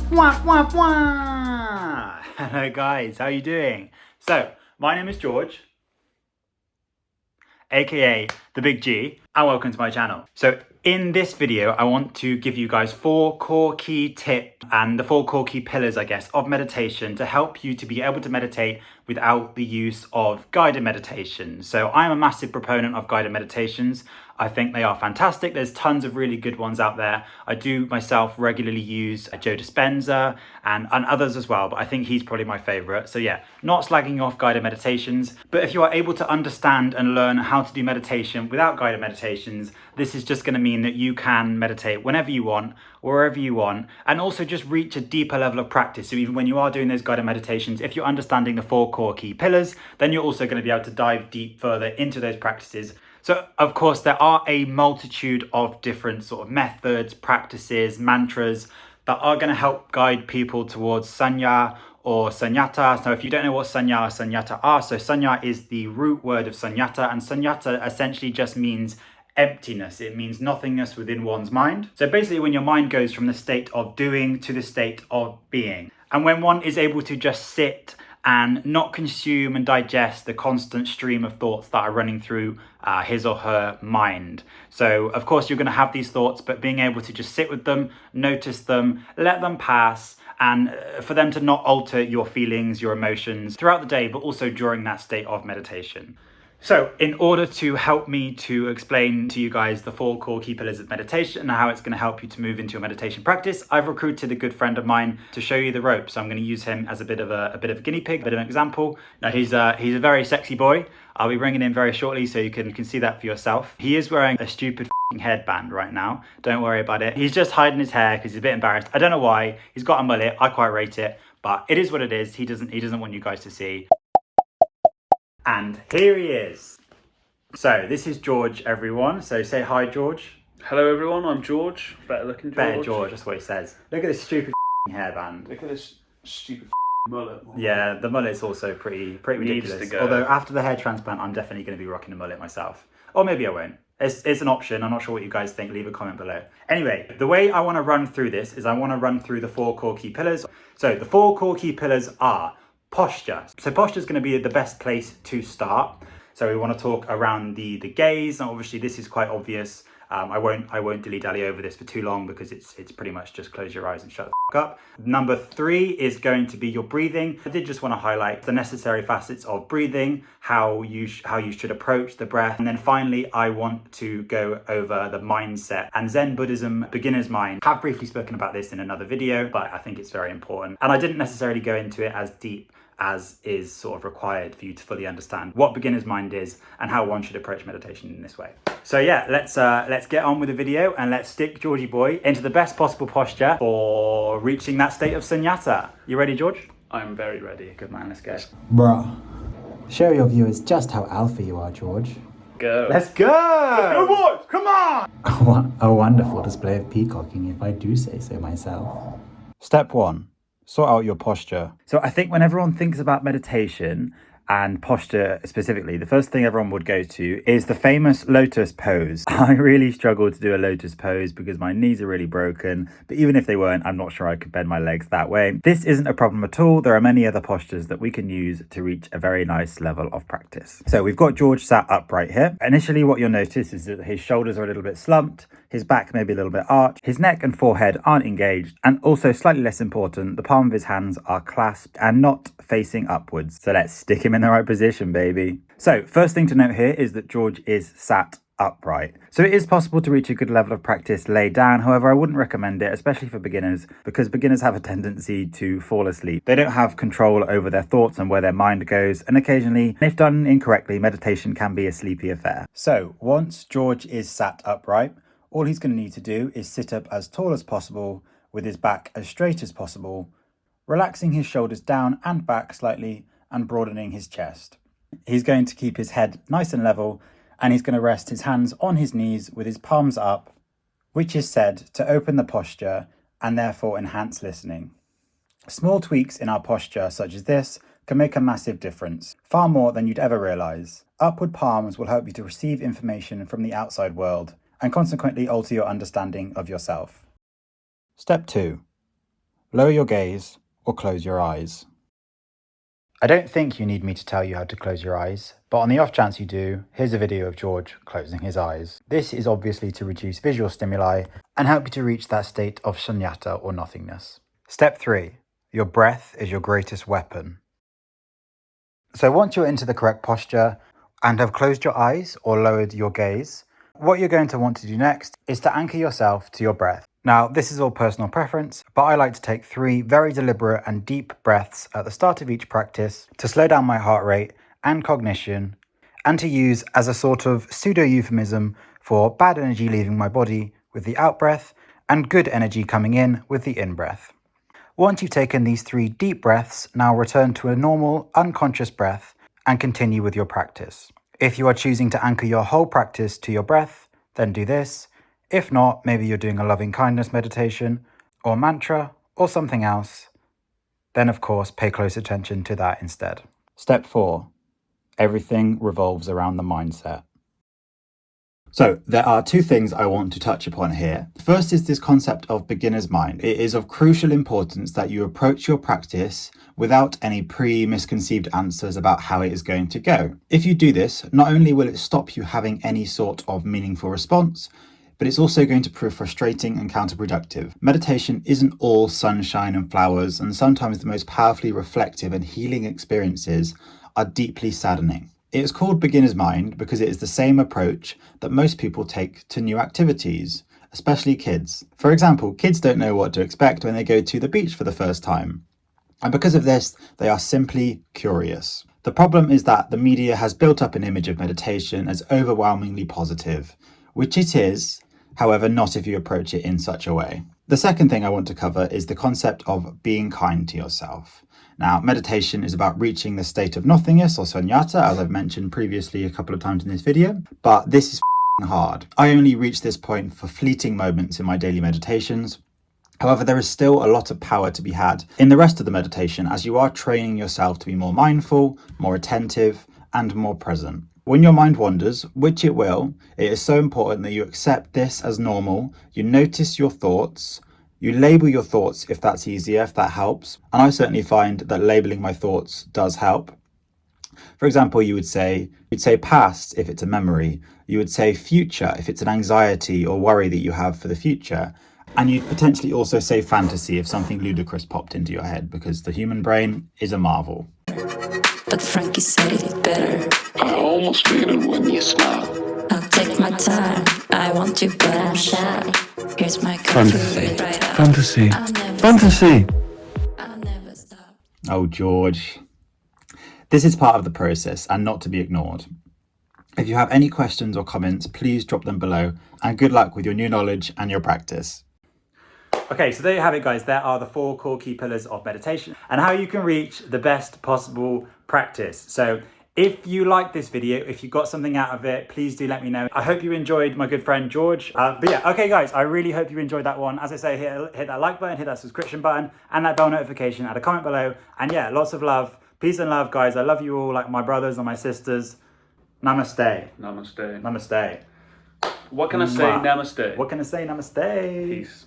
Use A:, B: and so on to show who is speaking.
A: Wah, wah, wah. Hello guys, how are you doing? So, my name is George, aka the Big G, and welcome to my channel. So in this video, I want to give you guys 4 core key tips and the 4 core key pillars, I guess, of meditation to help you to be able to meditate without the use of guided meditation. So I'm a massive proponent of guided meditations. I think they are fantastic. There's tons of really good ones out there. I do myself regularly use Joe Dispenza and others as well, but I think he's probably my favorite. So yeah, not slagging off guided meditations, but if you are able to understand and learn how to do meditation without guided meditations, this is just going to mean that you can meditate whenever you want, wherever you want, and also just reach a deeper level of practice. So even when you are doing those guided meditations, if you're understanding the 4 core key pillars, then you're also going to be able to dive deep further into those practices. So of course, there are a multitude of different sort of methods, practices, mantras that are going to help guide people towards sanya or sunyata. So if you don't know what sanya or sunyata are, so sanya is the root word of sunyata, and sunyata essentially just means emptiness. It means nothingness within one's mind. So basically when your mind goes from the state of doing to the state of being. And when one is able to just sit and not consume and digest the constant stream of thoughts that are running through his or her mind. So of course you're going to have these thoughts, but being able to just sit with them, notice them, let them pass, and for them to not alter your feelings, your emotions throughout the day, but also during that state of meditation. So in order to help me to explain to you guys the 4 core key pillars of meditation and how it's going to help you to move into your meditation practice, I've recruited a good friend of mine to show you the ropes. So I'm going to use him as a bit of a guinea pig, a bit of an example. Now he's a very sexy boy. I'll be bringing him very shortly so you can see that for yourself. He is wearing a stupid headband right now. Don't worry about it. He's just hiding his hair because he's a bit embarrassed. I don't know why. He's got a mullet. I quite rate it, but it is what it is. He doesn't want you guys to see. And here he is. So this is George, everyone. So say hi, George.
B: Hello, everyone. I'm George. Better looking George.
A: Better George, that's what he says. Look at this stupid hairband.
B: Look at this stupid mullet.
A: Yeah, the mullet's also pretty ridiculous. Although after the hair transplant, I'm definitely going to be rocking a mullet myself. Or maybe I won't. It's an option. I'm not sure what you guys think. Leave a comment below. Anyway, the way I want to run through this is I want to run through the 4 core key pillars. So the 4 core key pillars are posture. So posture is going to be the best place to start. So we want to talk around the gaze. And obviously this is quite obvious. I won't dilly-dally over this for too long because it's pretty much just close your eyes and shut the up. Number 3 is going to be your breathing. I did just want to highlight the necessary facets of breathing, how you should approach the breath. And then finally, I want to go over the mindset and Zen Buddhism beginner's mind. I have briefly spoken about this in another video, but I think it's very important. And I didn't necessarily go into it as deep as is sort of required for you to fully understand what beginner's mind is and how one should approach meditation in this way. So yeah, let's get on with the video and let's stick Georgie boy into the best possible posture for reaching that state of sunyata. You ready, George?
B: I'm very ready.
A: Good man, let's go.
C: Bruh. Show your viewers just how alpha you are, George.
B: Go.
A: Let's go!
B: Go, boys! Come on!
C: A wonderful display of peacocking, if I do say so myself.
A: Step 1. Sort out your posture. So I think when everyone thinks about meditation and posture specifically, the first thing everyone would go to is the famous lotus pose. I really struggle to do a lotus pose because my knees are really broken, but even if they weren't, I'm not sure I could bend my legs that way. This isn't a problem at all. There are many other postures that we can use to reach a very nice level of practice. So we've got George sat upright here. Initially, what you'll notice is that his shoulders are a little bit slumped, his back may be a little bit arched, his neck and forehead aren't engaged, and also slightly less important, the palm of his hands are clasped and not facing upwards. So let's stick him in the right position, baby. So first thing to note here is that George is sat upright. So it is possible to reach a good level of practice lay down. However, I wouldn't recommend it, especially for beginners, because beginners have a tendency to fall asleep. They don't have control over their thoughts and where their mind goes, and occasionally, if done incorrectly, meditation can be a sleepy affair. So once George is sat upright, all he's going to need to do is sit up as tall as possible with his back as straight as possible, relaxing his shoulders down and back slightly and broadening his chest. He's going to keep his head nice and level, and he's going to rest his hands on his knees with his palms up, which is said to open the posture and therefore enhance listening. Small tweaks in our posture such as this can make a massive difference, far more than you'd ever realise. Upward palms will help you to receive information from the outside world and consequently alter your understanding of yourself. Step 2. Lower your gaze or close your eyes. I don't think you need me to tell you how to close your eyes, but on the off chance you do, here's a video of George closing his eyes. This is obviously to reduce visual stimuli and help you to reach that state of shunyata or nothingness. Step 3. Your breath is your greatest weapon. So once you're into the correct posture and have closed your eyes or lowered your gaze, what you're going to want to do next is to anchor yourself to your breath. Now, this is all personal preference, but I like to take 3 very deliberate and deep breaths at the start of each practice to slow down my heart rate and cognition, and to use as a sort of pseudo-euphemism for bad energy leaving my body with the out-breath and good energy coming in with the in-breath. Once you've taken these 3 deep breaths, now return to a normal, unconscious breath and continue with your practice. If you are choosing to anchor your whole practice to your breath, then do this. If not, maybe you're doing a loving kindness meditation or mantra or something else, then of course pay close attention to that instead. Step 4. Everything revolves around the mindset. So there are 2 things I want to touch upon here. First is this concept of beginner's mind. It is of crucial importance that you approach your practice without any pre-misconceived answers about how it is going to go. If you do this, not only will it stop you having any sort of meaningful response, but it's also going to prove frustrating and counterproductive. Meditation isn't all sunshine and flowers, and sometimes the most powerfully reflective and healing experiences are deeply saddening. It is called beginner's mind because it is the same approach that most people take to new activities, especially kids. For example, kids don't know what to expect when they go to the beach for the first time. And because of this, they are simply curious. The problem is that the media has built up an image of meditation as overwhelmingly positive, which it is, however, not if you approach it in such a way. The second thing I want to cover is the concept of being kind to yourself. Now, meditation is about reaching the state of nothingness or sunyata, as I've mentioned previously a couple of times in this video, but this is hard. I only reach this point for fleeting moments in my daily meditations. However, there is still a lot of power to be had in the rest of the meditation as you are training yourself to be more mindful, more attentive, and more present. When your mind wanders, which it will, it is so important that you accept this as normal, you notice your thoughts, you label your thoughts if that's easier, if that helps. And I certainly find that labeling my thoughts does help. For example, you'd say past if it's a memory, you would say future if it's an anxiety or worry that you have for the future. And you'd potentially also say fantasy if something ludicrous popped into your head, because the human brain is a marvel.
D: But Frankie said it better.
E: I almost feel it when you smile.
D: I'll take my time. I want you, but I'm shy. Here's my fantasy.
E: Fantasy. Fantasy.
D: I'll never stop.
A: Oh, George. This is part of the process and not to be ignored. If you have any questions or comments, please drop them below, and good luck with your new knowledge and your practice. Okay, so there you have it, guys. There are the 4 core key pillars of meditation and how you can reach the best possible practice. So if you like this video, if you got something out of it, please do let me know. I hope you enjoyed my good friend George. But yeah, okay guys, I really hope you enjoyed that one. As I say, hit that like button, hit that subscription button, and that bell notification, add a comment below. And yeah, lots of love. Peace and love, guys. I love you all like my brothers and my sisters. Namaste.
B: Namaste.
A: Namaste.
B: What can I say? Namaste.
A: What can I say? Namaste.
B: Peace.